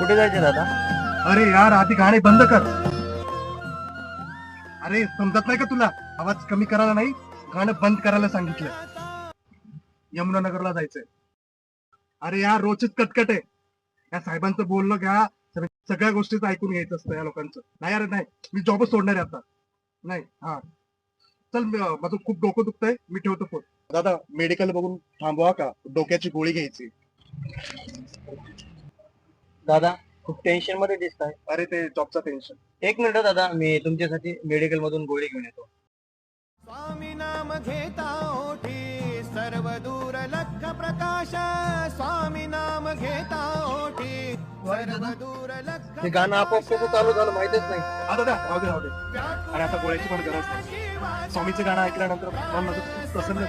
कुठे जायचे दादा? अरे यार आधी गाणे बंद कर. अरे समजत नाही का तुला? आवाज कमी करायला नाही, गाणं बंद करायला सांगितलं. यमुनानगरला जायचंय. अरे यार रोजच कटकट आहे. या साहेबांचं बोलणं घ्या, सगळ्या गोष्टीच ऐकून घ्यायचं असतं या लोकांचं. नाही अरे नाही, मी जॉबच सोडणार आहे आता. नाही हा चल माझं खूप डोकं दुखतंय, मी ठेवतो फोन. दादा मेडिकल बघून थांबवा का, डोक्याची गोळी घ्यायची. दादा खूप टेन्शन मध्ये दिसताय. अरे ते जॉबचं टेन्शन. एक मिनिट दादा, मी तुमच्यासाठी मेडिकल मधून गोळी घेऊन येतो. स्वामी नाम घेता ओठी सर्व दूर लख प्रकाश. स्वामी नाम घेता ओठी सर्व दूर लख. ते गाणं आपोआप कसं चालू झालं माहितच नाही. आता द्या राहू दे राहू दे. आणि आता गोळ्याची पण गरज नाही. स्वामीचं गाणं ऐकल्यानंतर मन माझं खूप प्रसन्न